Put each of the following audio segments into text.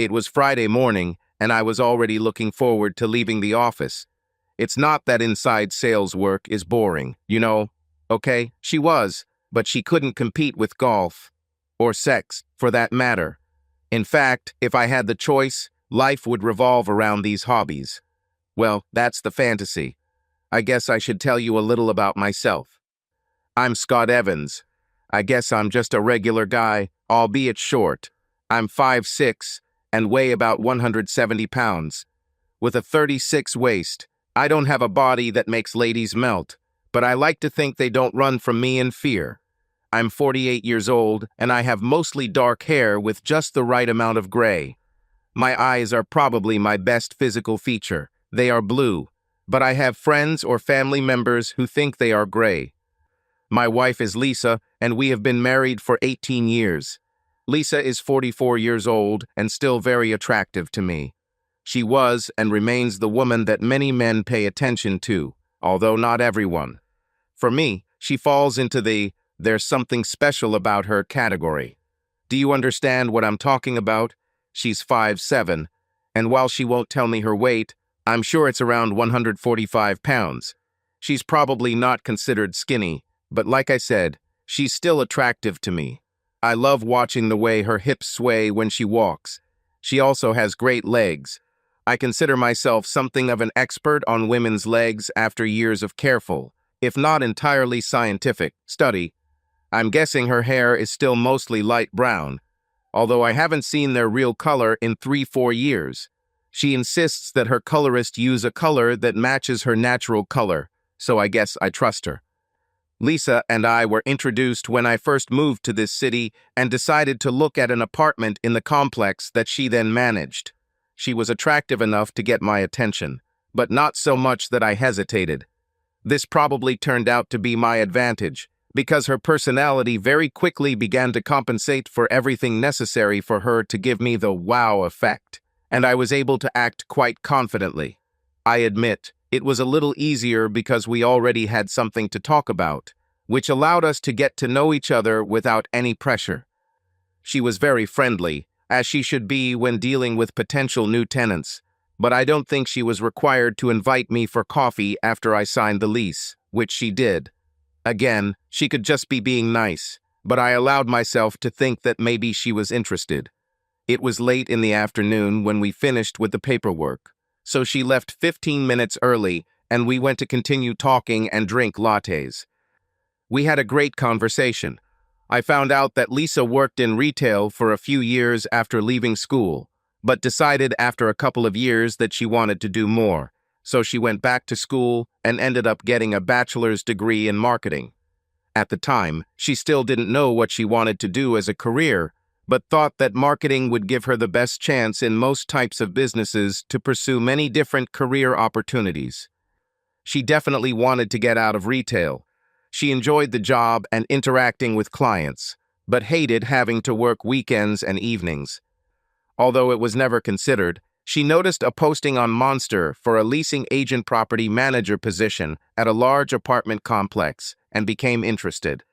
It was Friday morning, and I was already looking forward to leaving the office. It's not that inside sales work is boring, you know. Okay, she was, but she couldn't compete with golf. Or sex, for that matter. In fact, if I had the choice, life would revolve around these hobbies. Well, that's the fantasy. I guess I should tell you a little about myself. I'm Scott Evans. I guess I'm just a regular guy, albeit short. I'm 5'6" and weigh about 170 pounds. With a 36 waist, I don't have a body that makes ladies melt, but I like to think they don't run from me in fear. I'm 48 years old, and I have mostly dark hair with just the right amount of gray. My eyes are probably my best physical feature. They are blue, but I have friends or family members who think they are gray. My wife is Lisa, and we have been married for 18 years. Lisa is 44 years old and still very attractive to me. She was and remains the woman that many men pay attention to, although not everyone. For me, she falls into the "there's something special about her" category. Do you understand what I'm talking about? She's 5'7", and while she won't tell me her weight, I'm sure it's around 145 pounds. She's probably not considered skinny, but like I said, she's still attractive to me. I love watching the way her hips sway when she walks. She also has great legs. I consider myself something of an expert on women's legs after years of careful, if not entirely scientific, study. I'm guessing her hair is still mostly light brown, although I haven't seen their real color in 3-4 years. She insists that her colorist use a color that matches her natural color, so I guess I trust her. Lisa and I were introduced when I first moved to this city and decided to look at an apartment in the complex that she then managed. She was attractive enough to get my attention, but not so much that I hesitated. This probably turned out to be my advantage, because her personality very quickly began to compensate for everything necessary for her to give me the wow effect, and I was able to act quite confidently. I admit, it was a little easier because we already had something to talk about, which allowed us to get to know each other without any pressure. She was very friendly, as she should be when dealing with potential new tenants, but I don't think she was required to invite me for coffee after I signed the lease, which she did. Again, she could just be being nice, but I allowed myself to think that maybe she was interested. It was late in the afternoon when we finished with the paperwork, so she left 15 minutes early and we went to continue talking and drink lattes. We had a great conversation. I found out that Lisa worked in retail for a few years after leaving school, but decided after a couple of years that she wanted to do more. So she went back to school and ended up getting a bachelor's degree in marketing. At the time, she still didn't know what she wanted to do as a career, but thought that marketing would give her the best chance in most types of businesses to pursue many different career opportunities. She definitely wanted to get out of retail. She enjoyed the job and interacting with clients, but hated having to work weekends and evenings. Although it was never considered, she noticed a posting on Monster for a leasing agent property manager position at a large apartment complex and became interested.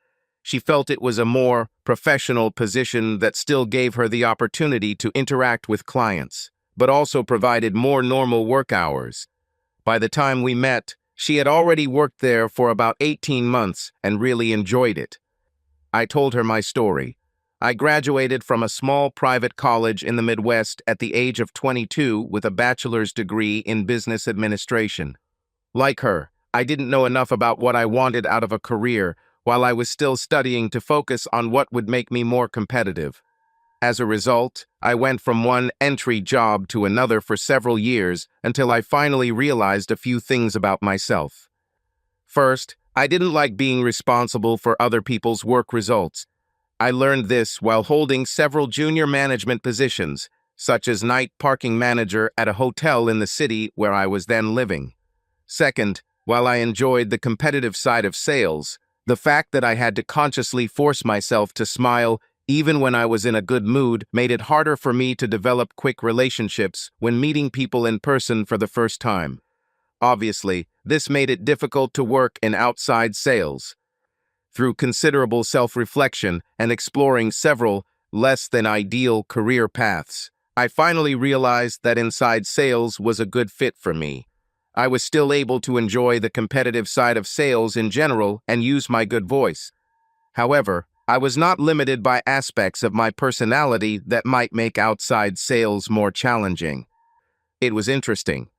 She felt it was a more professional position that still gave her the opportunity to interact with clients, but also provided more normal work hours. By the time we met, she had already worked there for about 18 months and really enjoyed it. I told her my story. I graduated from a small private college in the Midwest at the age of 22 with a bachelor's degree in business administration. Like her, I didn't know enough about what I wanted out of a career while I was still studying to focus on what would make me more competitive. As a result, I went from one entry job to another for several years until I finally realized a few things about myself. First, I didn't like being responsible for other people's work results. I learned this while holding several junior management positions, such as night parking manager at a hotel in the city where I was then living. Second, while I enjoyed the competitive side of sales, the fact that I had to consciously force myself to smile even when I was in a good mood made it harder for me to develop quick relationships when meeting people in person for the first time. Obviously, this made it difficult to work in outside sales. Through considerable self-reflection and exploring several less-than-ideal career paths, I finally realized that inside sales was a good fit for me. I was still able to enjoy the competitive side of sales in general and use my good voice. However, I was not limited by aspects of my personality that might make outside sales more challenging. It was interesting.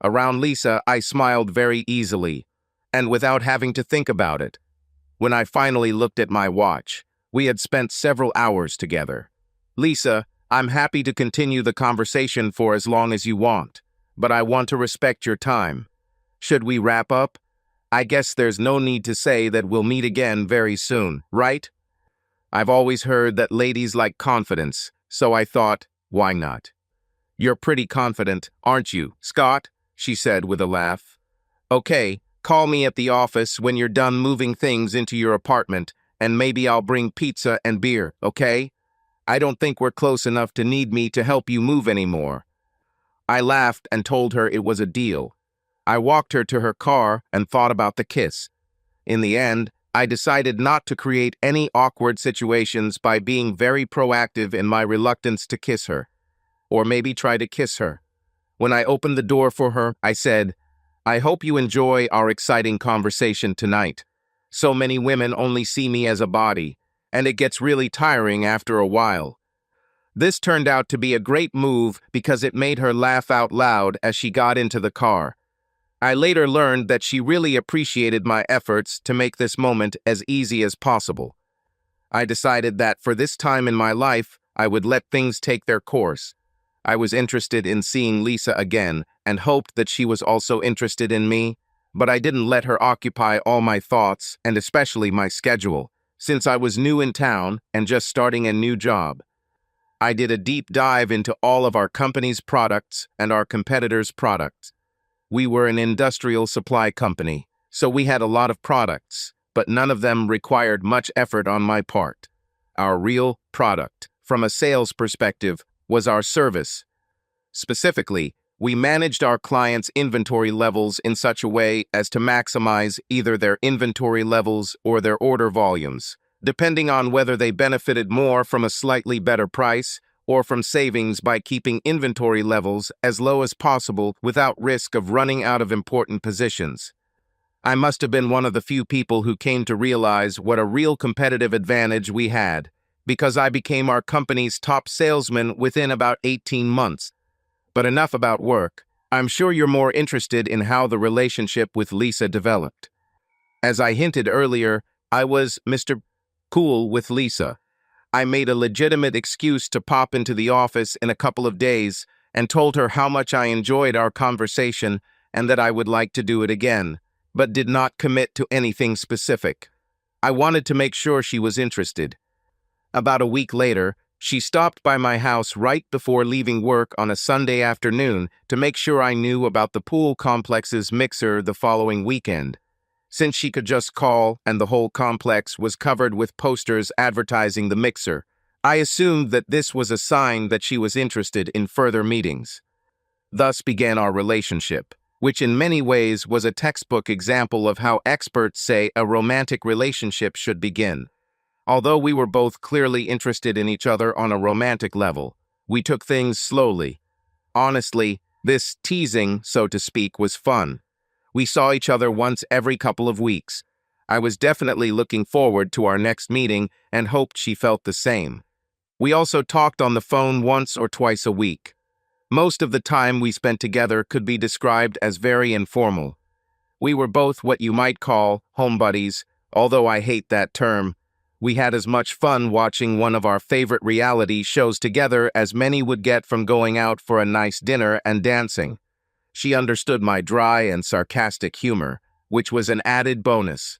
Around Lisa, I smiled very easily, and without having to think about it. When I finally looked at my watch, we had spent several hours together. Lisa, I'm happy to continue the conversation for as long as you want, but I want to respect your time. Should we wrap up? I guess there's no need to say that we'll meet again very soon, right? I've always heard that ladies like confidence, so I thought, why not? You're pretty confident, aren't you, Scott? She said with a laugh. Okay, call me at the office when you're done moving things into your apartment, and maybe I'll bring pizza and beer, okay? I don't think we're close enough to need me to help you move anymore. I laughed and told her it was a deal. I walked her to her car and thought about the kiss. In the end, I decided not to create any awkward situations by being very proactive in my reluctance to kiss her, or maybe try to kiss her. When I opened the door for her, I said, I hope you enjoy our exciting conversation tonight. So many women only see me as a body, and it gets really tiring after a while. This turned out to be a great move because it made her laugh out loud as she got into the car. I later learned that she really appreciated my efforts to make this moment as easy as possible. I decided that for this time in my life, I would let things take their course. I was interested in seeing Lisa again and hoped that she was also interested in me, but I didn't let her occupy all my thoughts and especially my schedule, since I was new in town and just starting a new job. I did a deep dive into all of our company's products and our competitors' products. We were an industrial supply company, so we had a lot of products, but none of them required much effort on my part. Our real product, from a sales perspective, was our service. Specifically, we managed our clients' inventory levels in such a way as to maximize either their inventory levels or their order volumes, depending on whether they benefited more from a slightly better price or from savings by keeping inventory levels as low as possible without risk of running out of important positions. I must have been one of the few people who came to realize what a real competitive advantage we had, because I became our company's top salesman within about 18 months. But enough about work. I'm sure you're more interested in how the relationship with Lisa developed. As I hinted earlier, I was Mr. Cool with Lisa. I made a legitimate excuse to pop into the office in a couple of days and told her how much I enjoyed our conversation and that I would like to do it again, but did not commit to anything specific. I wanted to make sure she was interested. About a week later, she stopped by my house right before leaving work on a Sunday afternoon to make sure I knew about the pool complex's mixer the following weekend. Since she could just call and the whole complex was covered with posters advertising the mixer, I assumed that this was a sign that she was interested in further meetings. Thus began our relationship, which in many ways was a textbook example of how experts say a romantic relationship should begin. Although we were both clearly interested in each other on a romantic level, we took things slowly. Honestly, this teasing, so to speak, was fun. We saw each other once every couple of weeks. I was definitely looking forward to our next meeting and hoped she felt the same. We also talked on the phone once or twice a week. Most of the time we spent together could be described as very informal. We were both what you might call home buddies, although I hate that term. We had as much fun watching one of our favorite reality shows together as many would get from going out for a nice dinner and dancing. She understood my dry and sarcastic humor, which was an added bonus.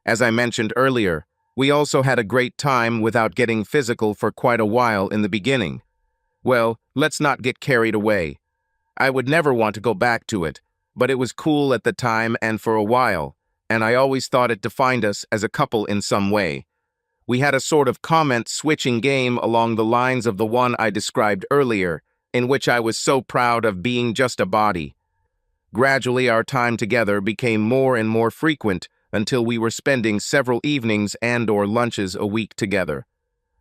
As I mentioned earlier, we also had a great time without getting physical for quite a while in the beginning. Well, let's not get carried away. I would never want to go back to it, but it was cool at the time and for a while, and I always thought it defined us as a couple in some way. We had a sort of comment-switching game along the lines of the one I described earlier, in which I was so proud of being just a body. Gradually, our time together became more and more frequent until we were spending several evenings and/or lunches a week together.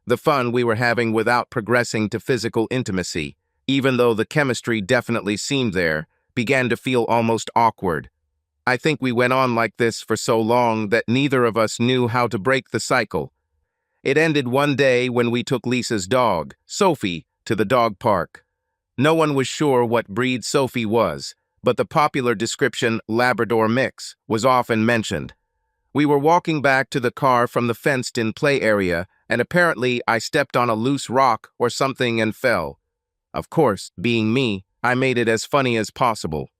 the fun we were having without progressing to physical intimacy, even though the chemistry definitely seemed there, began to feel almost awkward. I think we went on like this for so long that neither of us knew how to break the cycle. It ended one day when we took Lisa's dog, Sophie, to the dog park. No one was sure what breed Sophie was, but the popular description Labrador mix was often mentioned. We were walking back to the car from the fenced-in play area, and apparently I stepped on a loose rock or something and fell. Of course, being me, I made it as funny as possible.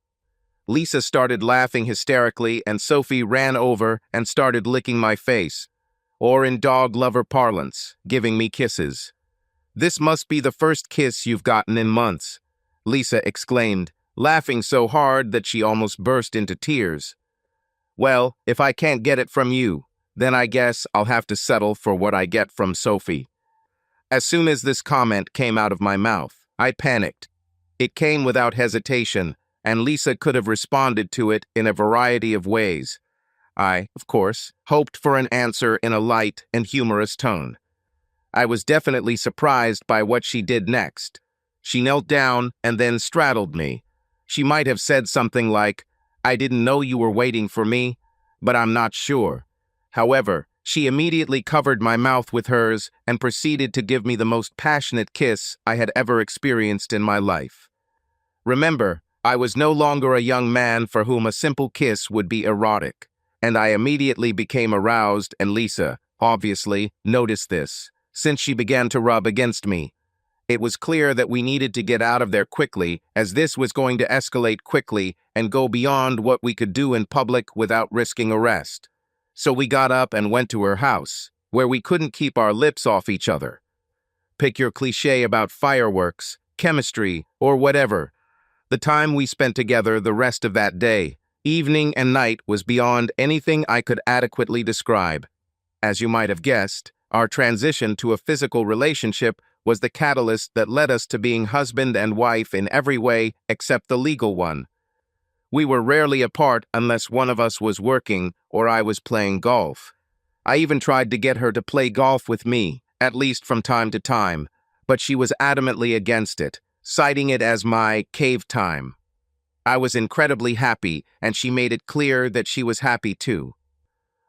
Lisa started laughing hysterically, and Sophie ran over and started licking my face, or in dog lover parlance, giving me kisses. "This must be the first kiss you've gotten in months," Lisa exclaimed, laughing so hard that she almost burst into tears. "Well, if I can't get it from you, then I guess I'll have to settle for what I get from Sophie." As soon as this comment came out of my mouth, I panicked. It came without hesitation, and Lisa could have responded to it in a variety of ways. I, of course, hoped for an answer in a light and humorous tone. I was definitely surprised by what she did next. She knelt down and then straddled me. She might have said something like, "I didn't know you were waiting for me, but I'm not sure." However, she immediately covered my mouth with hers and proceeded to give me the most passionate kiss I had ever experienced in my life. Remember, I was no longer a young man for whom a simple kiss would be erotic, and I immediately became aroused, and Lisa, obviously, noticed this, since she began to rub against me. It was clear that we needed to get out of there quickly, as this was going to escalate quickly and go beyond what we could do in public without risking arrest. So we got up and went to her house, where we couldn't keep our lips off each other. Pick your cliché about fireworks, chemistry, or whatever. The time we spent together the rest of that day, evening and night, was beyond anything I could adequately describe. As you might have guessed, our transition to a physical relationship was the catalyst that led us to being husband and wife in every way except the legal one. We were rarely apart unless one of us was working or I was playing golf. I even tried to get her to play golf with me, at least from time to time, but she was adamantly against it, citing it as my cave time. I was incredibly happy, and she made it clear that she was happy too.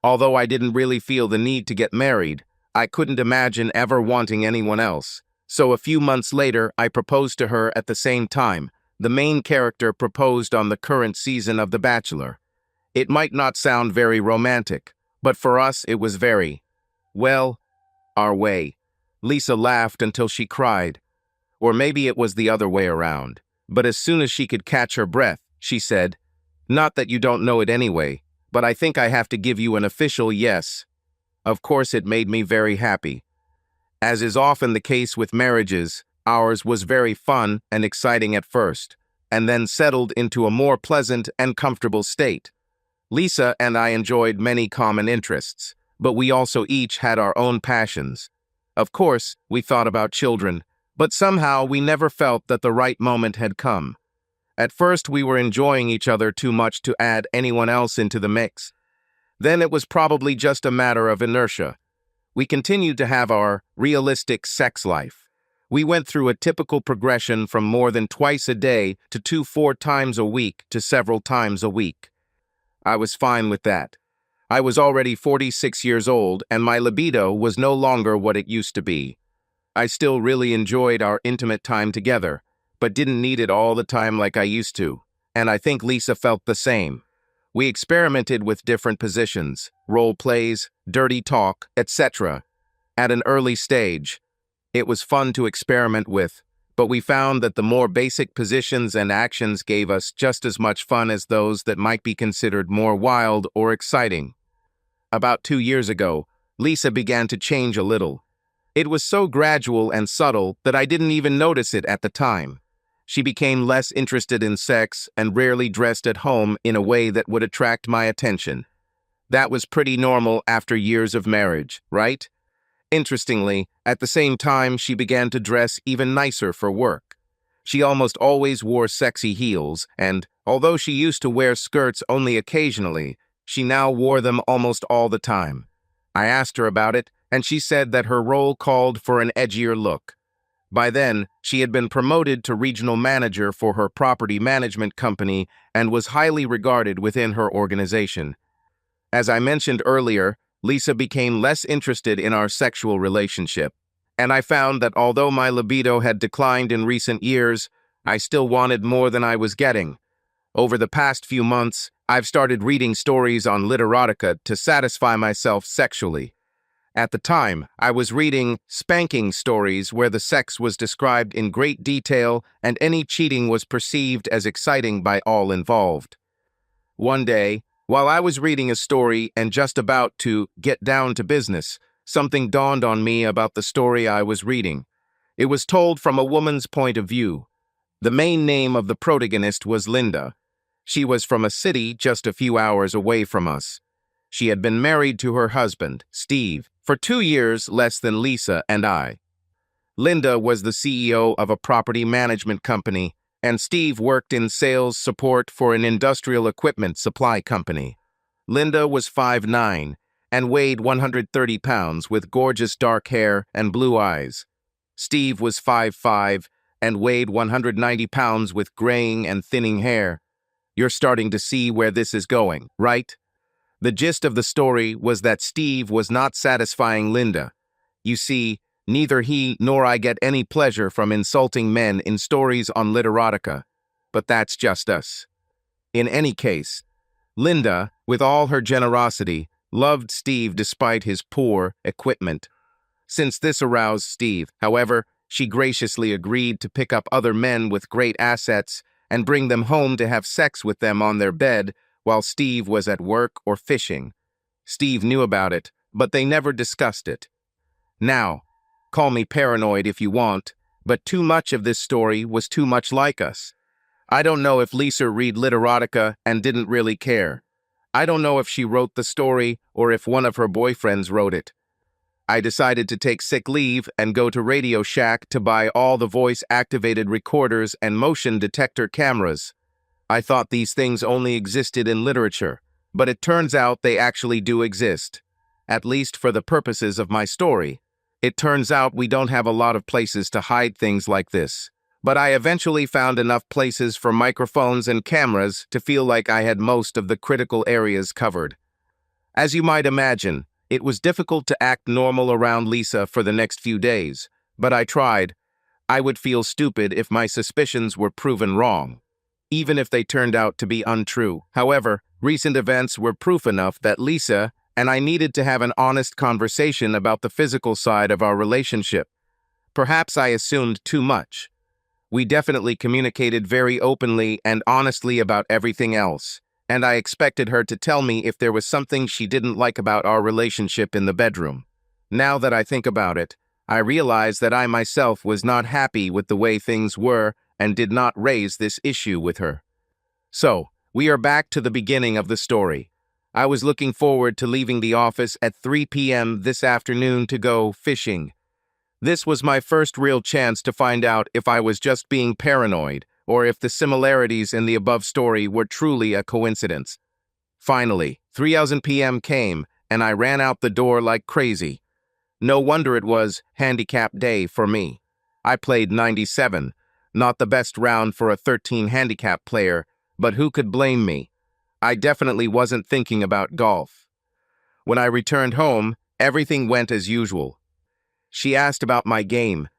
Although I didn't really feel the need to get married, I couldn't imagine ever wanting anyone else. So a few months later, I proposed to her at the same time. The main character proposed on the current season of The Bachelor. It might not sound very romantic, but for us it was very, well, our way. Lisa laughed until she cried. Or maybe it was the other way around. But as soon as she could catch her breath, she said, "Not that you don't know it anyway, but I think I have to give you an official yes." Of course, it made me very happy. As is often the case with marriages, ours was very fun and exciting at first, and then settled into a more pleasant and comfortable state. Lisa and I enjoyed many common interests, but we also each had our own passions. Of course, we thought about children, but somehow we never felt that the right moment had come. At first, we were enjoying each other too much to add anyone else into the mix. Then it was probably just a matter of inertia. We continued to have our realistic sex life. We went through a typical progression from more than twice a day to 2-4 times a week to several times a week. I was fine with that. I was already 46 years old, and my libido was no longer what it used to be. I still really enjoyed our intimate time together, but didn't need it all the time like I used to, and I think Lisa felt the same. We experimented with different positions, role plays, dirty talk, etc. At an early stage, it was fun to experiment with, but we found that the more basic positions and actions gave us just as much fun as those that might be considered more wild or exciting. About 2 years ago, Lisa began to change a little. It was so gradual and subtle that I didn't even notice it at the time. She became less interested in sex and rarely dressed at home in a way that would attract my attention. That was pretty normal after years of marriage, right? Interestingly, at the same time, she began to dress even nicer for work. She almost always wore sexy heels, and although she used to wear skirts only occasionally, she now wore them almost all the time. I asked her about it, and she said that her role called for an edgier look. By then, she had been promoted to regional manager for her property management company and was highly regarded within her organization. As I mentioned earlier, Lisa became less interested in our sexual relationship, and I found that although my libido had declined in recent years, I still wanted more than I was getting. Over the past few months, I've started reading stories on literotica to satisfy myself sexually. At the time, I was reading spanking stories where the sex was described in great detail and any cheating was perceived as exciting by all involved. One day, while I was reading a story and just about to get down to business, something dawned on me about the story I was reading. It was told from a woman's point of view. The main name of the protagonist was Linda. She was from a city just a few hours away from us. She had been married to her husband, Steve, for 2 years less than Lisa and I. Linda was the CEO of a property management company, and Steve worked in sales support for an industrial equipment supply company. Linda was 5'9" and weighed 130 pounds with gorgeous dark hair and blue eyes. Steve was 5'5" and weighed 190 pounds with graying and thinning hair. You're starting to see where this is going, right? The gist of the story was that Steve was not satisfying Linda. You see, neither he nor I get any pleasure from insulting men in stories on literotica, but that's just us. In any case, Linda, with all her generosity, loved Steve despite his poor equipment. Since this aroused Steve, however, she graciously agreed to pick up other men with great assets and bring them home to have sex with them on their bed while Steve was at work or fishing. Steve knew about it, but they never discussed it. Now, call me paranoid if you want, but too much of this story was too much like us. I don't know if Lisa read literotica and didn't really care. I don't know if she wrote the story or if one of her boyfriends wrote it. I decided to take sick leave and go to Radio Shack to buy all the voice-activated recorders and motion detector cameras. I thought these things only existed in literature, but it turns out they actually do exist. At least for the purposes of my story. It turns out we don't have a lot of places to hide things like this. But I eventually found enough places for microphones and cameras to feel like I had most of the critical areas covered. As you might imagine, it was difficult to act normal around Lisa for the next few days, but I tried. I would feel stupid if my suspicions were proven wrong, even if they turned out to be untrue. However, recent events were proof enough that Lisa and I needed to have an honest conversation about the physical side of our relationship. Perhaps I assumed too much. We definitely communicated very openly and honestly about everything else, and I expected her to tell me if there was something she didn't like about our relationship in the bedroom. Now that I think about it, I realize that I myself was not happy with the way things were and did not raise this issue with her. So, we are back to the beginning of the story. I was looking forward to leaving the office at 3 p.m. this afternoon to go fishing. This was my first real chance to find out if I was just being paranoid or if the similarities in the above story were truly a coincidence. Finally, 3:00 p.m. came, and I ran out the door like crazy. No wonder it was handicap day for me. I played 97, not the best round for a 13 handicap player, but who could blame me? I definitely wasn't thinking about golf. When I returned home, everything went as usual. She asked about my game.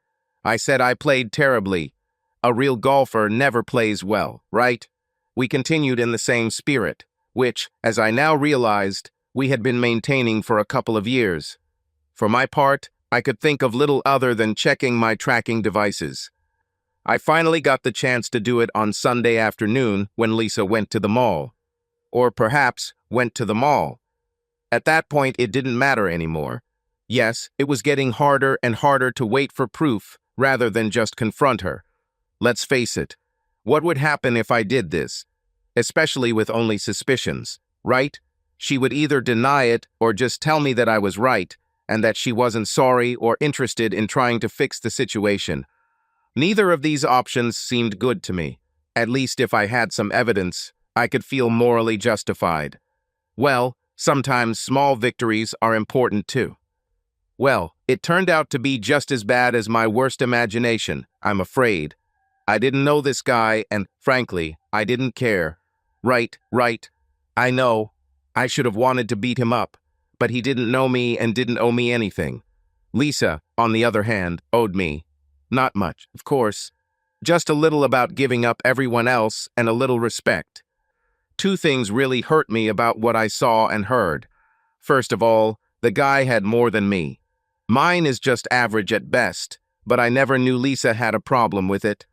I said I played terribly. A real golfer never plays well, right? We continued in the same spirit, which, as I now realized, we had been maintaining for a couple of years. For my part, I could think of little other than checking my tracking devices. I finally got the chance to do it on Sunday afternoon when Lisa went to the mall. Or perhaps went to the mall. At that point, it didn't matter anymore. Yes, it was getting harder and harder to wait for proof rather than just confront her. Let's face it, what would happen if I did this? Especially with only suspicions, right? She would either deny it or just tell me that I was right and that she wasn't sorry or interested in trying to fix the situation. Neither of these options seemed good to me. At least if I had some evidence, I could feel morally justified. Well, sometimes small victories are important too. Well, it turned out to be just as bad as my worst imagination, I'm afraid. I didn't know this guy, and frankly, I didn't care. Right. I know. I should have wanted to beat him up, but he didn't know me and didn't owe me anything. Lisa, on the other hand, owed me. Not much, of course. Just a little about giving up everyone else and a little respect. Two things really hurt me about what I saw and heard. First of all, the guy had more than me. Mine is just average at best, but I never knew Lisa had a problem with it.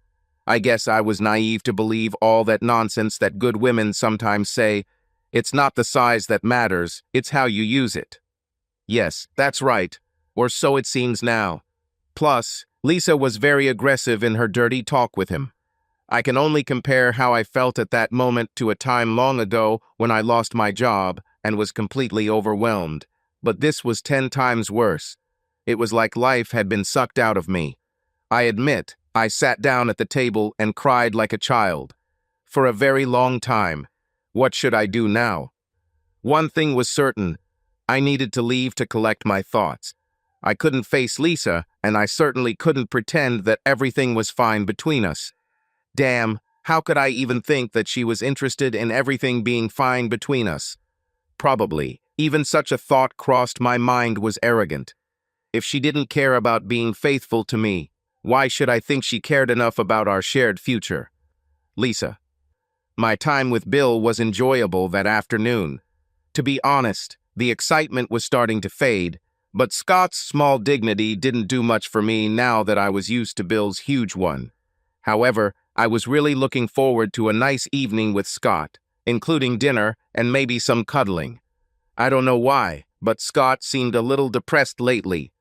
I guess I was naive to believe all that nonsense that good women sometimes say. It's not the size that matters, it's how you use it. Yes, that's right. Or so it seems now. Plus, Lisa was very aggressive in her dirty talk with him. I can only compare how I felt at that moment to a time long ago when I lost my job and was completely overwhelmed. But this was 10 times worse. It was like life had been sucked out of me. I admit, I sat down at the table and cried like a child. For a very long time. What should I do now? One thing was certain. I needed to leave to collect my thoughts. I couldn't face Lisa, and I certainly couldn't pretend that everything was fine between us. Damn, how could I even think that she was interested in everything being fine between us? Probably, even such a thought crossed my mind was arrogant. If she didn't care about being faithful to me, why should I think she cared enough about our shared future? Lisa. My time with Bill was enjoyable that afternoon. To be honest, the excitement was starting to fade, but Scott's small dignity didn't do much for me now that I was used to Bill's huge one. However, I was really looking forward to a nice evening with Scott, including dinner and maybe some cuddling. I don't know why, but Scott seemed a little depressed lately.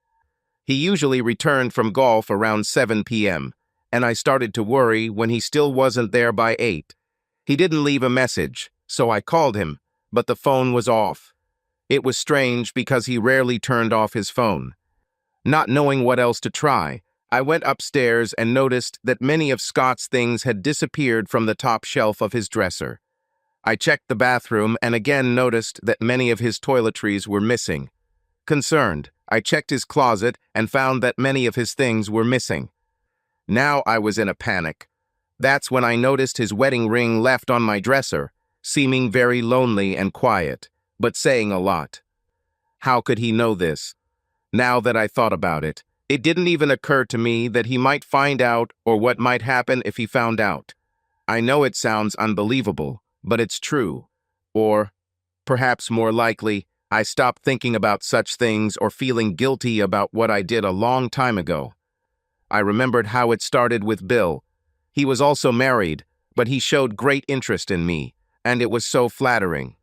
He usually returned from golf around 7 p.m., and I started to worry when he still wasn't there by 8. He didn't leave a message, so I called him, but the phone was off. It was strange because he rarely turned off his phone. Not knowing what else to try, I went upstairs and noticed that many of Scott's things had disappeared from the top shelf of his dresser. I checked the bathroom and again noticed that many of his toiletries were missing. Concerned, I checked his closet and found that many of his things were missing. Now I was in a panic. That's when I noticed his wedding ring left on my dresser, seeming very lonely and quiet, but saying a lot. How could he know this? Now that I thought about it, it didn't even occur to me that he might find out or what might happen if he found out. I know it sounds unbelievable, but it's true. Or, perhaps more likely, I stopped thinking about such things or feeling guilty about what I did a long time ago. I remembered how it started with Bill. He was also married, but he showed great interest in me, and it was so flattering.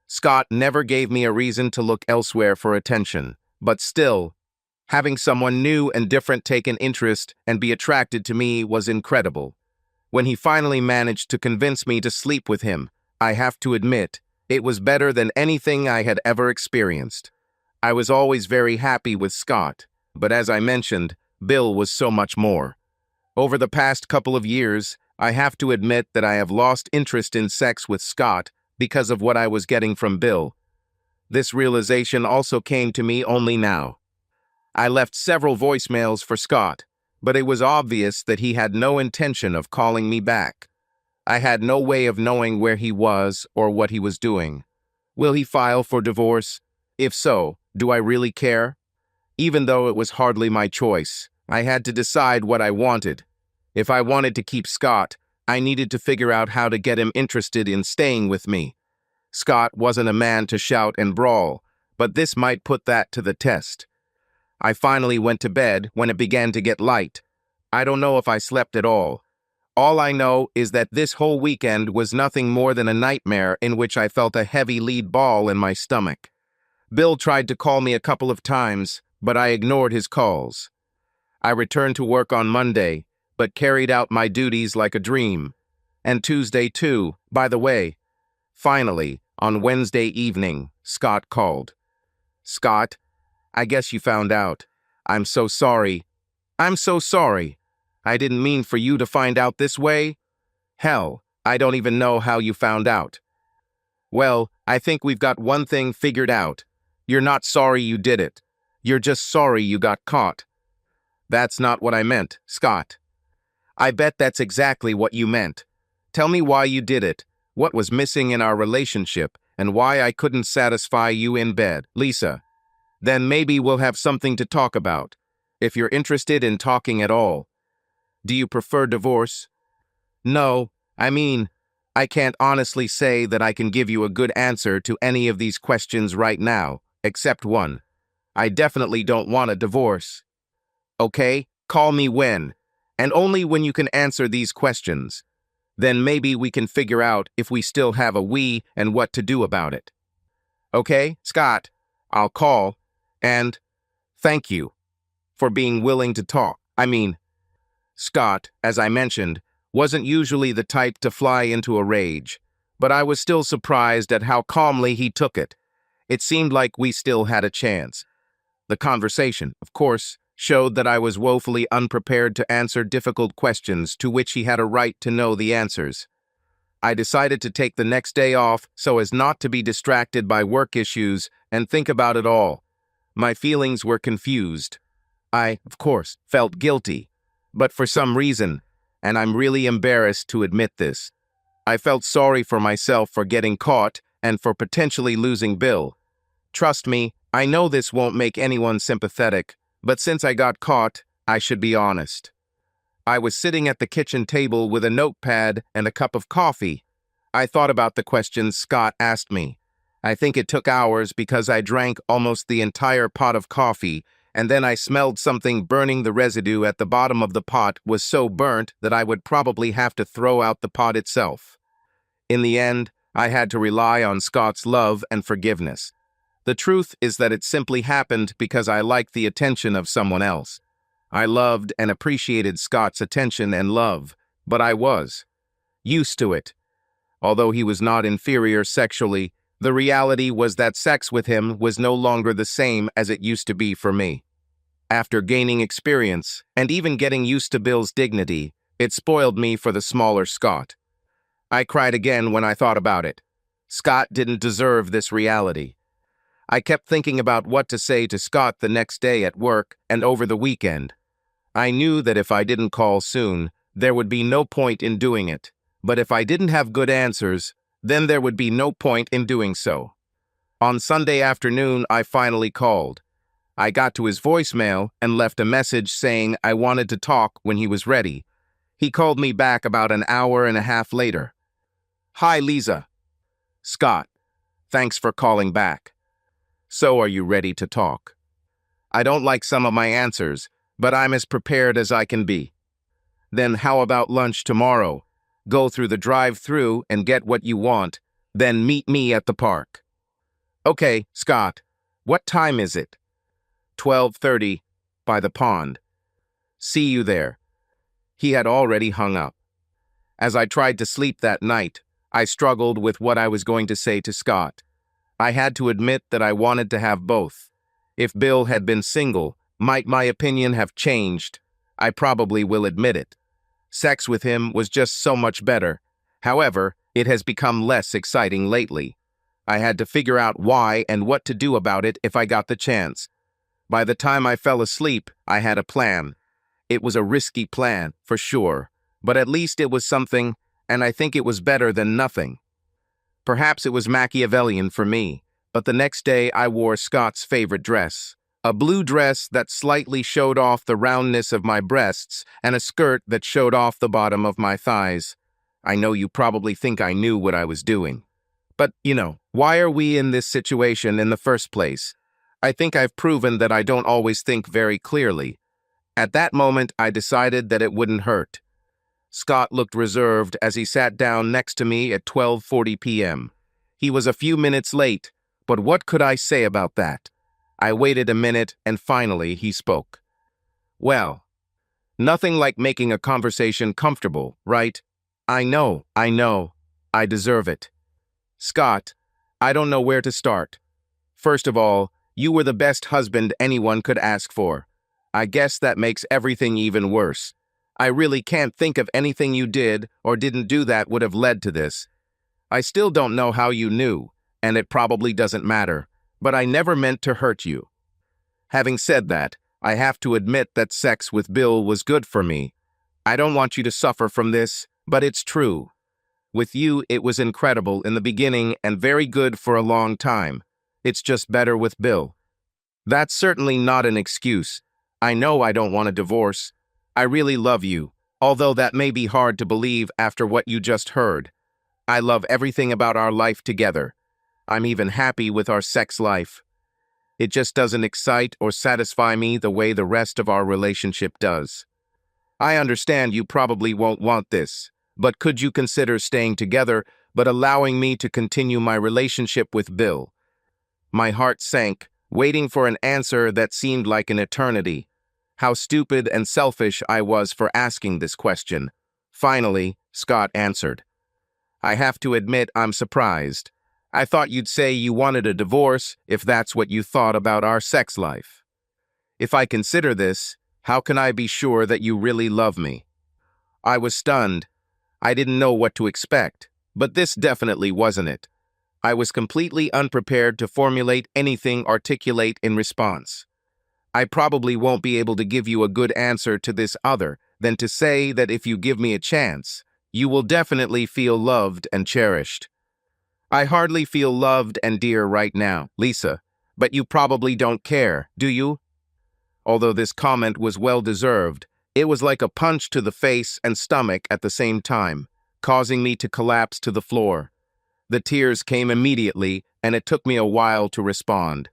Scott never gave me a reason to look elsewhere for attention, but still, having someone new and different take an interest and be attracted to me was incredible. When he finally managed to convince me to sleep with him, I have to admit, it was better than anything I had ever experienced. I was always very happy with Scott, but as I mentioned, Bill was so much more. Over the past couple of years, I have to admit that I have lost interest in sex with Scott because of what I was getting from Bill. This realization also came to me only now. I left several voicemails for Scott, but it was obvious that he had no intention of calling me back. I had no way of knowing where he was or what he was doing. Will he file for divorce? If so, do I really care? Even though it was hardly my choice, I had to decide what I wanted. If I wanted to keep Scott, I needed to figure out how to get him interested in staying with me. Scott wasn't a man to shout and brawl, but this might put that to the test. I finally went to bed when it began to get light. I don't know if I slept at all. All I know is that this whole weekend was nothing more than a nightmare in which I felt a heavy lead ball in my stomach. Bill tried to call me a couple of times, but I ignored his calls. I returned to work on Monday, but carried out my duties like a dream. And Tuesday too, by the way. Finally, on Wednesday evening, Scott called. Scott, I guess you found out. I'm so sorry. I'm so sorry. I didn't mean for you to find out this way. Hell, I don't even know how you found out. Well, I think we've got one thing figured out. You're not sorry you did it. You're just sorry you got caught. That's not what I meant, Scott. I bet that's exactly what you meant. Tell me why you did it, what was missing in our relationship, and why I couldn't satisfy you in bed, Lisa. Then maybe we'll have something to talk about, if you're interested in talking at all. Do you prefer divorce? No, I can't honestly say that I can give you a good answer to any of these questions right now, except one. I definitely don't want a divorce. Okay, call me when, and only when you can answer these questions. Then maybe we can figure out if we still have a we and what to do about it. Okay, Scott, I'll call, and thank you for being willing to talk. Scott, as I mentioned, wasn't usually the type to fly into a rage, but I was still surprised at how calmly he took it. It seemed like we still had a chance. The conversation, of course, showed that I was woefully unprepared to answer difficult questions to which he had a right to know the answers. I decided to take the next day off so as not to be distracted by work issues and think about it all. My feelings were confused. I, of course, felt guilty, but for some reason, and I'm really embarrassed to admit this, I felt sorry for myself for getting caught and for potentially losing Bill. Trust me, I know this won't make anyone sympathetic, but since I got caught, I should be honest. I was sitting at the kitchen table with a notepad and a cup of coffee. I thought about the questions Scott asked me. I think it took hours because I drank almost the entire pot of coffee, and then I smelled something burning. The residue at the bottom of the pot was so burnt that I would probably have to throw out the pot itself. In the end, I had to rely on Scott's love and forgiveness. The truth is that it simply happened because I liked the attention of someone else. I loved and appreciated Scott's attention and love, but I was used to it. Although he was not inferior sexually, the reality was that sex with him was no longer the same as it used to be for me. After gaining experience, and even getting used to Bill's dignity, it spoiled me for the smaller Scott. I cried again when I thought about it. Scott didn't deserve this reality. I kept thinking about what to say to Scott the next day at work and over the weekend. I knew that if I didn't call soon, there would be no point in doing it. But if I didn't have good answers, then there would be no point in doing so. On Sunday afternoon, I finally called. I got to his voicemail and left a message saying I wanted to talk when he was ready. He called me back about an hour and a half later. Hi, Lisa. Scott, thanks for calling back. So are you ready to talk? I don't like some of my answers, but I'm as prepared as I can be. Then how about lunch tomorrow? Go through the drive-thru and get what you want, then meet me at the park. Okay, Scott. What time is it? 12:30, by the pond. See you there. He had already hung up. As I tried to sleep that night, I struggled with what I was going to say to Scott. I had to admit that I wanted to have both. If Bill had been single, might my opinion have changed? I probably will admit it. Sex with him was just so much better. However, it has become less exciting lately. I had to figure out why and what to do about it if I got the chance. By the time I fell asleep, I had a plan. It was a risky plan, for sure, but at least it was something, and I think it was better than nothing. Perhaps it was Machiavellian for me, but the next day I wore Scott's favorite dress. A blue dress that slightly showed off the roundness of my breasts and a skirt that showed off the bottom of my thighs. I know you probably think I knew what I was doing. But, why are we in this situation in the first place? I think I've proven that I don't always think very clearly. At that moment, I decided that it wouldn't hurt. Scott looked reserved as he sat down next to me at 12:40 p.m. He was a few minutes late, but what could I say about that? I waited a minute, and finally he spoke. Well, nothing like making a conversation comfortable, right? I know. I deserve it. Scott, I don't know where to start. First of all, you were the best husband anyone could ask for. I guess that makes everything even worse. I really can't think of anything you did or didn't do that would have led to this. I still don't know how you knew, and it probably doesn't matter, but I never meant to hurt you. Having said that, I have to admit that sex with Bill was good for me. I don't want you to suffer from this, but it's true. With you, it was incredible in the beginning and very good for a long time. It's just better with Bill. That's certainly not an excuse. I know I don't want a divorce. I really love you, although that may be hard to believe after what you just heard. I love everything about our life together. I'm even happy with our sex life. It just doesn't excite or satisfy me the way the rest of our relationship does. I understand you probably won't want this, but could you consider staying together but allowing me to continue my relationship with Bill? My heart sank, waiting for an answer that seemed like an eternity. How stupid and selfish I was for asking this question. Finally, Scott answered. I have to admit I'm surprised. I thought you'd say you wanted a divorce if that's what you thought about our sex life. If I consider this, how can I be sure that you really love me? I was stunned. I didn't know what to expect, but this definitely wasn't it. I was completely unprepared to formulate anything articulate in response. I probably won't be able to give you a good answer to this other than to say that if you give me a chance, you will definitely feel loved and cherished. I hardly feel loved and dear right now, Lisa, but you probably don't care, do you? Although this comment was well-deserved, it was like a punch to the face and stomach at the same time, causing me to collapse to the floor. The tears came immediately, and it took me a while to respond.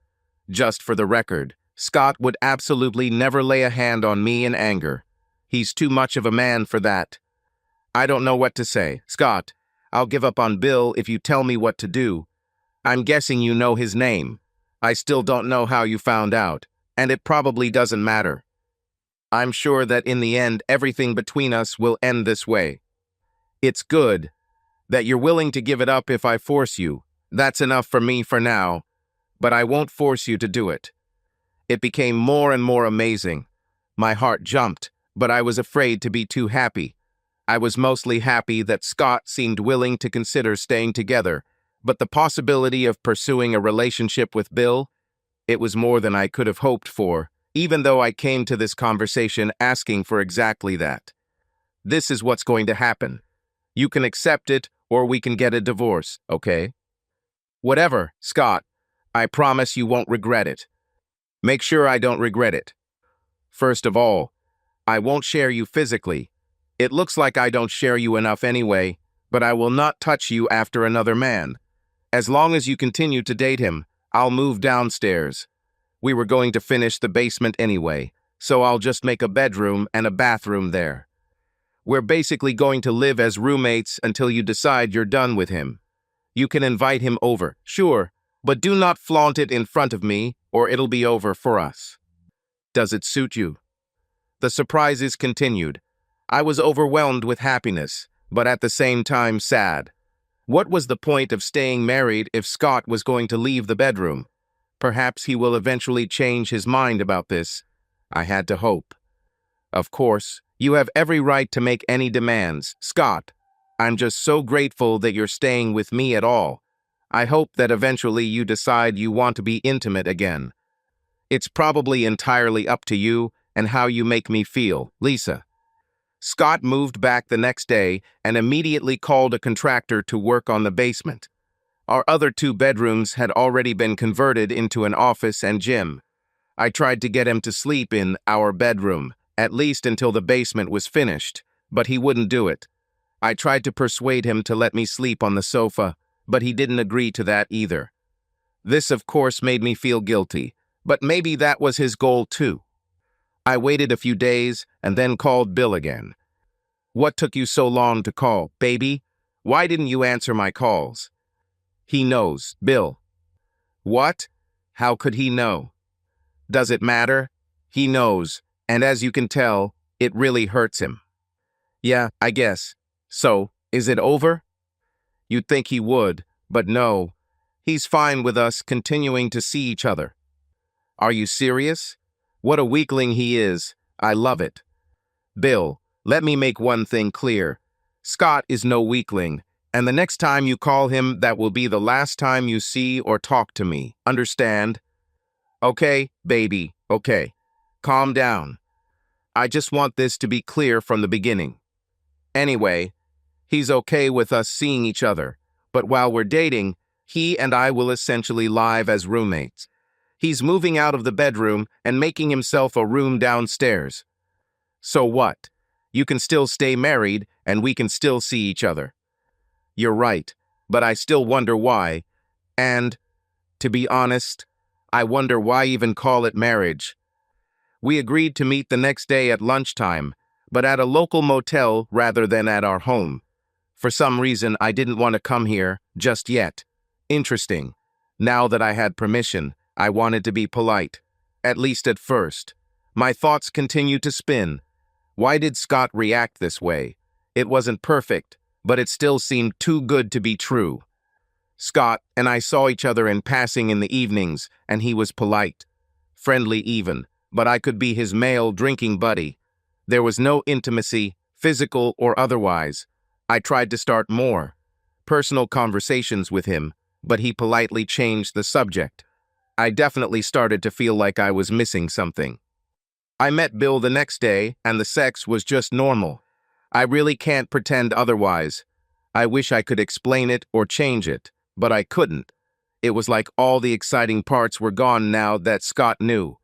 Just for the record, Scott would absolutely never lay a hand on me in anger. He's too much of a man for that. I don't know what to say. Scott, I'll give up on Bill if you tell me what to do. I'm guessing you know his name. I still don't know how you found out, and it probably doesn't matter. I'm sure that in the end, everything between us will end this way. It's good that you're willing to give it up if I force you. That's enough for me for now, but I won't force you to do it. It became more and more amazing. My heart jumped, but I was afraid to be too happy. I was mostly happy that Scott seemed willing to consider staying together, but the possibility of pursuing a relationship with Bill, it was more than I could have hoped for, even though I came to this conversation asking for exactly that. This is what's going to happen. You can accept it, or we can get a divorce, okay? Whatever, Scott. I promise you won't regret it. Make sure I don't regret it. First of all, I won't share you physically. It looks like I don't share you enough anyway, but I will not touch you after another man. As long as you continue to date him, I'll move downstairs. We were going to finish the basement anyway, so I'll just make a bedroom and a bathroom there. We're basically going to live as roommates until you decide you're done with him. You can invite him over, sure, but do not flaunt it in front of me, or it'll be over for us. Does it suit you? The surprises continued. I was overwhelmed with happiness, but at the same time sad. What was the point of staying married if Scott was going to leave the bedroom? Perhaps he will eventually change his mind about this. I had to hope. Of course, you have every right to make any demands, Scott. I'm just so grateful that you're staying with me at all. I hope that eventually you decide you want to be intimate again. It's probably entirely up to you and how you make me feel, Lisa. Scott moved back the next day and immediately called a contractor to work on the basement. Our other 2 bedrooms had already been converted into an office and gym. I tried to get him to sleep in our bedroom, at least until the basement was finished, but he wouldn't do it. I tried to persuade him to let me sleep on the sofa, but he didn't agree to that either. This, of course, made me feel guilty, but maybe that was his goal too. I waited a few days and then called Bill again. What took you so long to call, baby? Why didn't you answer my calls? He knows, Bill. What? How could he know? Does it matter? He knows, and as you can tell, it really hurts him. Yeah, I guess. So, is it over? You'd think he would, but no. He's fine with us continuing to see each other. Are you serious? What a weakling he is. I love it. Bill, let me make one thing clear. Scott is no weakling, and the next time you call him, that will be the last time you see or talk to me. Understand? Okay, baby, okay. Calm down. I just want this to be clear from the beginning. Anyway, he's okay with us seeing each other, but while we're dating, he and I will essentially live as roommates. He's moving out of the bedroom and making himself a room downstairs. So what? You can still stay married and we can still see each other. You're right, but I still wonder why. And, to be honest, I wonder why even call it marriage. We agreed to meet the next day at lunchtime, but at a local motel rather than at our home. For some reason, I didn't want to come here just yet. Interesting. Now that I had permission, I wanted to be polite. At least at first. My thoughts continued to spin. Why did Scott react this way? It wasn't perfect, but it still seemed too good to be true. Scott and I saw each other in passing in the evenings, and he was polite. Friendly even, but I could be his male drinking buddy. There was no intimacy, physical or otherwise. I tried to start more personal conversations with him, but he politely changed the subject. I definitely started to feel like I was missing something. I met Bill the next day, and the sex was just normal. I really can't pretend otherwise. I wish I could explain it or change it, but I couldn't. It was like all the exciting parts were gone now that Scott knew.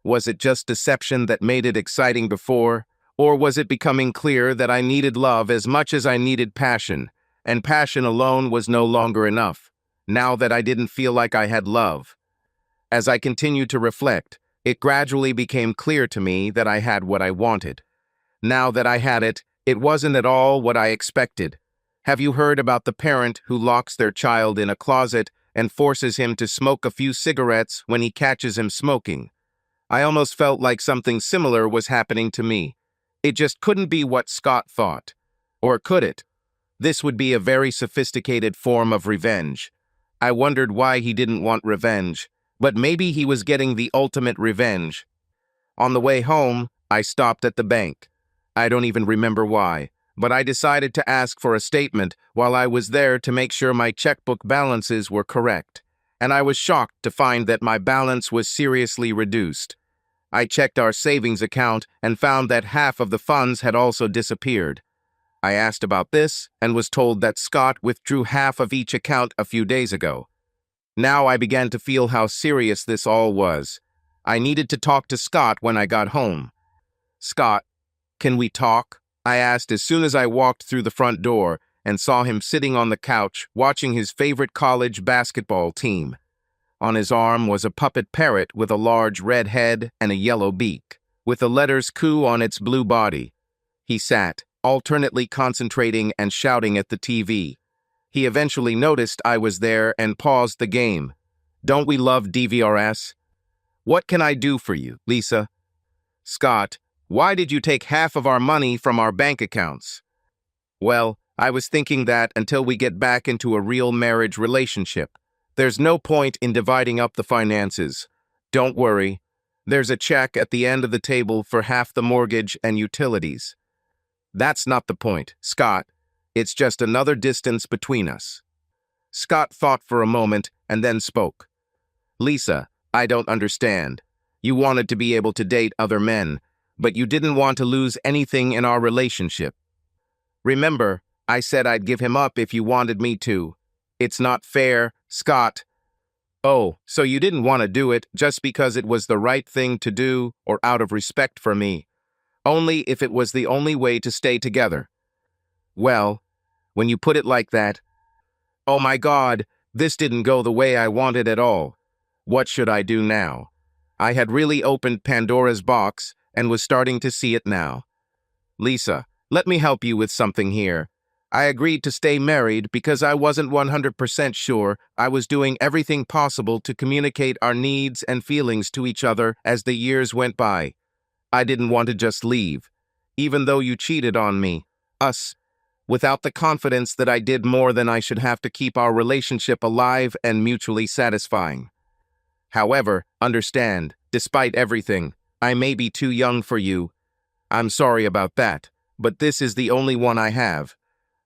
Was it just deception that made it exciting before? Or was it becoming clear that I needed love as much as I needed passion, and passion alone was no longer enough, now that I didn't feel like I had love? As I continued to reflect, it gradually became clear to me that I had what I wanted. Now that I had it, it wasn't at all what I expected. Have you heard about the parent who locks their child in a closet and forces him to smoke a few cigarettes when he catches him smoking? I almost felt like something similar was happening to me. It just couldn't be what Scott thought. Or could it? This would be a very sophisticated form of revenge. I wondered why he didn't want revenge, but maybe he was getting the ultimate revenge. On the way home, I stopped at the bank. I don't even remember why, but I decided to ask for a statement while I was there to make sure my checkbook balances were correct. And I was shocked to find that my balance was seriously reduced. I checked our savings account and found that half of the funds had also disappeared. I asked about this and was told that Scott withdrew half of each account a few days ago. Now I began to feel how serious this all was. I needed to talk to Scott when I got home. "Scott, can we talk?" I asked as soon as I walked through the front door and saw him sitting on the couch watching his favorite college basketball team. On his arm was a puppet parrot with a large red head and a yellow beak, with the letters "Coup" on its blue body. He sat, alternately concentrating and shouting at the TV. He eventually noticed I was there and paused the game. "Don't we love DVRS? What can I do for you, Lisa?" "Scott, why did you take half of our money from our bank accounts?" "Well, I was thinking that until we get back into a real marriage relationship, there's no point in dividing up the finances. Don't worry. There's a check at the end of the table for half the mortgage and utilities." "That's not the point, Scott. It's just another distance between us." Scott thought for a moment and then spoke. "Lisa, I don't understand. You wanted to be able to date other men, but you didn't want to lose anything in our relationship. Remember, I said I'd give him up if you wanted me to. It's not fair, Scott." "Oh, so you didn't want to do it just because it was the right thing to do or out of respect for me. Only if it was the only way to stay together." "Well, when you put it like that, oh my God, this didn't go the way I wanted at all. What should I do now?" I had really opened Pandora's box and was starting to see it now. "Lisa, let me help you with something here. I agreed to stay married because I wasn't 100% sure I was doing everything possible to communicate our needs and feelings to each other as the years went by. I didn't want to just leave, even though you cheated on me, us, without the confidence that I did more than I should have to keep our relationship alive and mutually satisfying. However, understand, despite everything, I may be too young for you. I'm sorry about that, but this is the only one I have.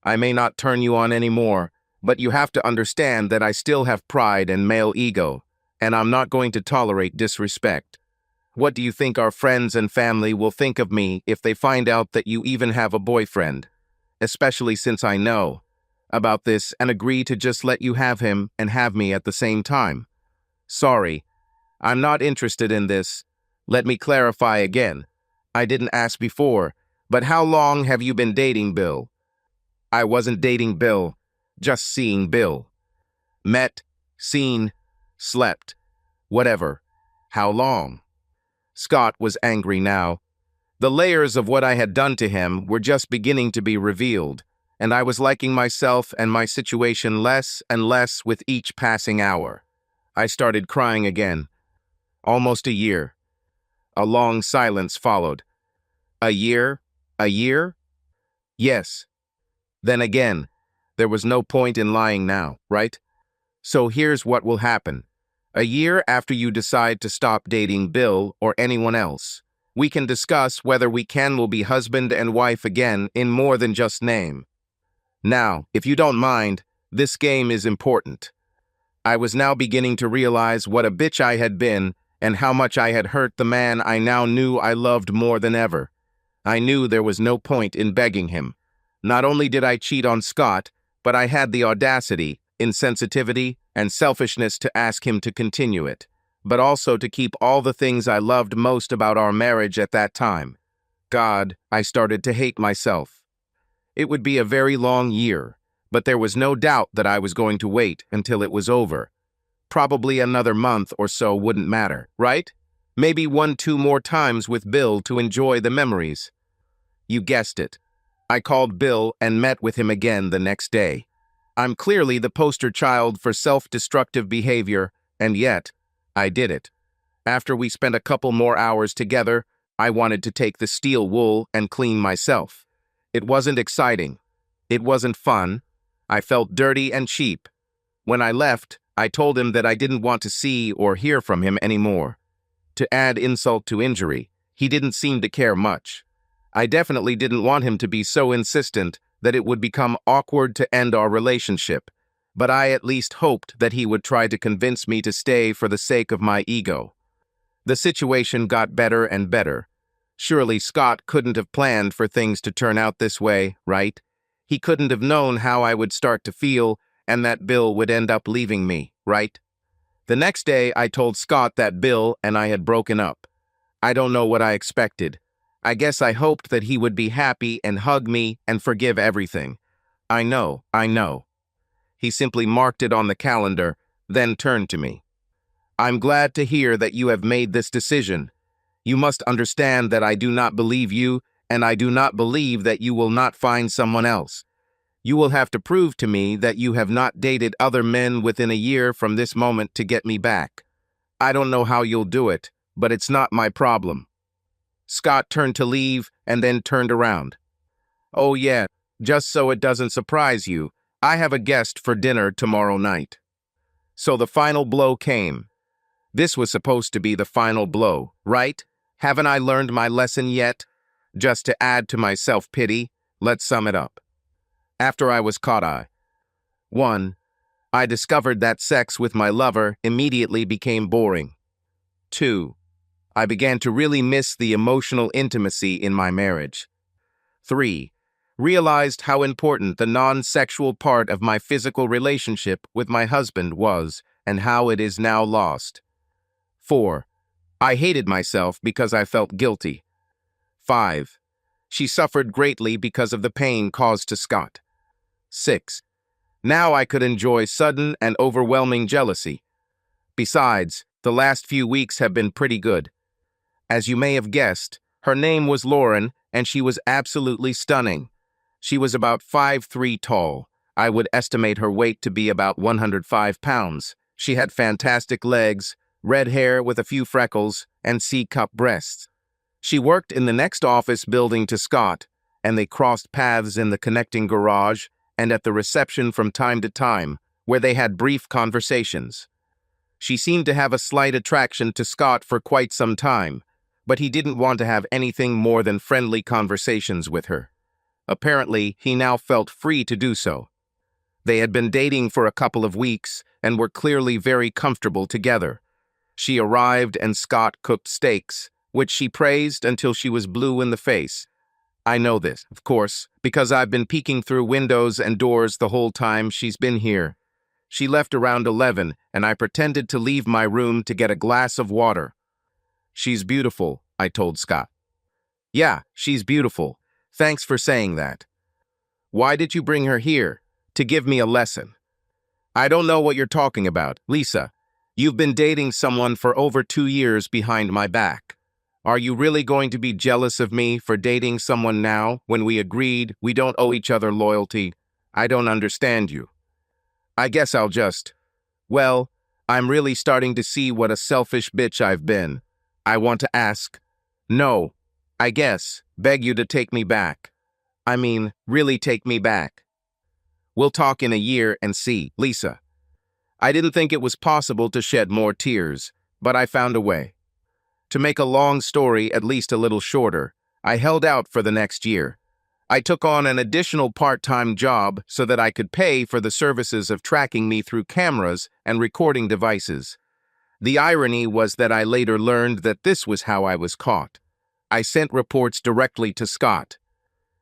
I may not turn you on anymore, but you have to understand that I still have pride and male ego. and I'm not going to tolerate disrespect. What do you think our friends and family will think of me if they find out that you even have a boyfriend? Especially since I know about this and agree to just let you have him and have me at the same time. Sorry, I'm not interested in this. Let me clarify again. I didn't ask before, but how long have you been dating Bill? I wasn't dating Bill, just seeing Bill. Met, seen, slept, whatever. How long? Scott was angry now. The layers of what I had done to him were just beginning to be revealed, and I was liking myself and my situation less and less with each passing hour. I started crying again. Almost a year. A long silence followed. A year? A year? Yes. Then again, there was no point in lying now, right? So here's what will happen. A year after you decide to stop dating Bill or anyone else, we can discuss whether we will be husband and wife again in more than just name. Now, if you don't mind, this game is important. I was now beginning to realize what a bitch I had been and how much I had hurt the man I now knew I loved more than ever. I knew there was no point in begging him. Not only did I cheat on Scott, but I had the audacity, insensitivity, and selfishness to ask him to continue it, but also to keep all the things I loved most about our marriage at that time. God, I started to hate myself. It would be a very long year, but there was no doubt that I was going to wait until it was over. Probably another month or so wouldn't matter, right? Maybe 1-2 more times with Bill to enjoy the memories. You guessed it. I called Bill and met with him again the next day. I'm clearly the poster child for self-destructive behavior, and yet, I did it. After we spent a couple more hours together, I wanted to take the steel wool and clean myself. It wasn't exciting. It wasn't fun. I felt dirty and cheap. When I left, I told him that I didn't want to see or hear from him anymore. To add insult to injury, he didn't seem to care much. I definitely didn't want him to be so insistent that it would become awkward to end our relationship, but I at least hoped that he would try to convince me to stay for the sake of my ego. The situation got better and better. Surely Scott couldn't have planned for things to turn out this way, right? He couldn't have known how I would start to feel and that Bill would end up leaving me, right? The next day, I told Scott that Bill and I had broken up. I don't know what I expected. I guess I hoped that he would be happy and hug me and forgive everything. I know. He simply marked it on the calendar, then turned to me. I'm glad to hear that you have made this decision. You must understand that I do not believe you, and I do not believe that you will not find someone else. You will have to prove to me that you have not dated other men within a year from this moment to get me back. I don't know how you'll do it, but it's not my problem. Scott turned to leave and then turned around. Oh yeah, just so it doesn't surprise you, I have a guest for dinner tomorrow night. So the final blow came. This was supposed to be the final blow, right? Haven't I learned my lesson yet? Just to add to my self-pity, let's sum it up. After I was caught, 1. I discovered that sex with my lover immediately became boring. 2. I began to really miss the emotional intimacy in my marriage. 3. Realized how important the non-sexual part of my physical relationship with my husband was and how it is now lost. 4. I hated myself because I felt guilty. 5. She suffered greatly because of the pain caused to Scott. 6. Now I could enjoy sudden and overwhelming jealousy. Besides, the last few weeks have been pretty good. As you may have guessed, her name was Lauren, and she was absolutely stunning. She was about 5'3" tall. I would estimate her weight to be about 105 pounds. She had fantastic legs, red hair with a few freckles, and C-cup breasts. She worked in the next office building to Scott, and they crossed paths in the connecting garage and at the reception from time to time, where they had brief conversations. She seemed to have a slight attraction to Scott for quite some time, but he didn't want to have anything more than friendly conversations with her. Apparently, he now felt free to do so. They had been dating for a couple of weeks and were clearly very comfortable together, She arrived and Scott cooked steaks, which she praised until she was blue in the face. I know this, of course, because I've been peeking through windows and doors the whole time she's been here. She left around 11, and I pretended to leave my room to get a glass of water. She's beautiful, I told Scott. Yeah, she's beautiful. Thanks for saying that. Why did you bring her here? To give me a lesson. I don't know what you're talking about, Lisa. You've been dating someone for over 2 years behind my back. Are you really going to be jealous of me for dating someone now when we agreed we don't owe each other loyalty? I don't understand you. I guess I'll just... Well, I'm really starting to see what a selfish bitch I've been. I want to ask... No, I guess, beg you to take me back. I mean, really take me back. We'll talk in a year and see, Lisa. I didn't think it was possible to shed more tears, but I found a way. To make a long story at least a little shorter, I held out for the next year. I took on an additional part-time job so that I could pay for the services of tracking me through cameras and recording devices. The irony was that I later learned that this was how I was caught. I sent reports directly to Scott.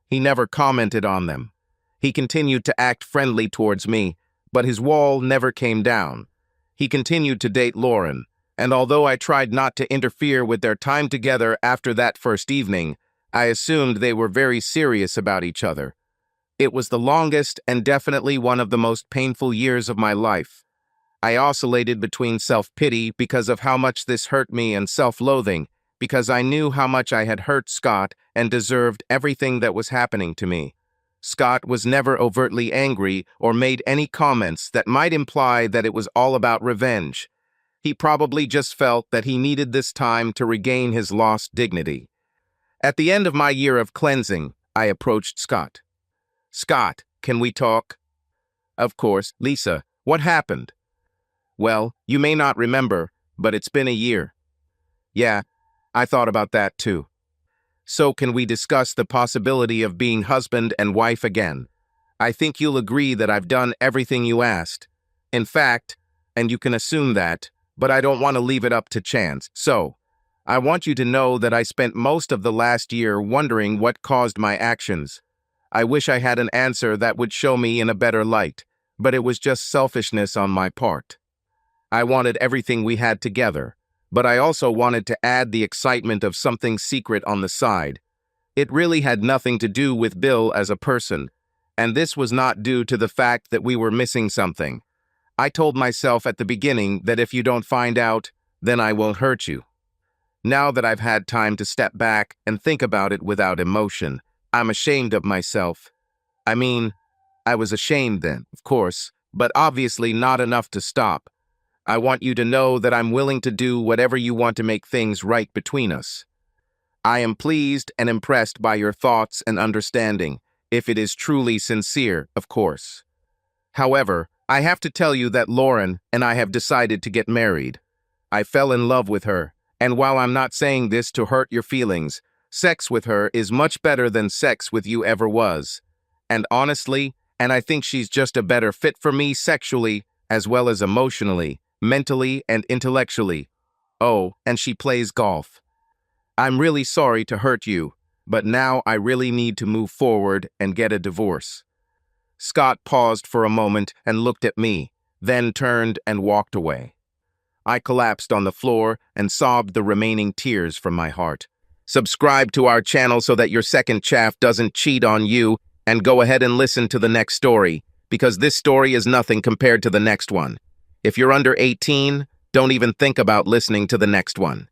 He never commented on them. He continued to act friendly towards me, but his wall never came down. He continued to date Lauren, and although I tried not to interfere with their time together after that first evening, I assumed they were very serious about each other. It was the longest and definitely one of the most painful years of my life. I oscillated between self-pity because of how much this hurt me and self-loathing because I knew how much I had hurt Scott and deserved everything that was happening to me. Scott was never overtly angry or made any comments that might imply that it was all about revenge. He probably just felt that he needed this time to regain his lost dignity. At the end of my year of cleansing, I approached Scott. Scott, can we talk? Of course, Lisa, what happened? Well, you may not remember, but it's been a year. Yeah, I thought about that too. So can we discuss the possibility of being husband and wife again? I think you'll agree that I've done everything you asked. In fact, and you can assume that, but I don't want to leave it up to chance. So, I want you to know that I spent most of the last year wondering what caused my actions. I wish I had an answer that would show me in a better light, but it was just selfishness on my part. I wanted everything we had together, but I also wanted to add the excitement of something secret on the side. It really had nothing to do with Bill as a person, and this was not due to the fact that we were missing something. I told myself at the beginning that if you don't find out, then I won't hurt you. Now that I've had time to step back and think about it without emotion, I'm ashamed of myself. I mean, I was ashamed then, of course, but obviously not enough to stop. I want you to know that I'm willing to do whatever you want to make things right between us. I am pleased and impressed by your thoughts and understanding, if it is truly sincere, of course. However, I have to tell you that Lauren and I have decided to get married. I fell in love with her, and while I'm not saying this to hurt your feelings, sex with her is much better than sex with you ever was. And honestly, and I think she's just a better fit for me sexually, as well as emotionally, mentally, and intellectually. Oh, and she plays golf. I'm really sorry to hurt you, but now I really need to move forward and get a divorce. Scott paused for a moment and looked at me, then turned and walked away. I collapsed on the floor and sobbed the remaining tears from my heart. Subscribe to our channel so that your second chaff doesn't cheat on you, and go ahead and listen to the next story, because this story is nothing compared to the next one. If you're under 18, don't even think about listening to the next one.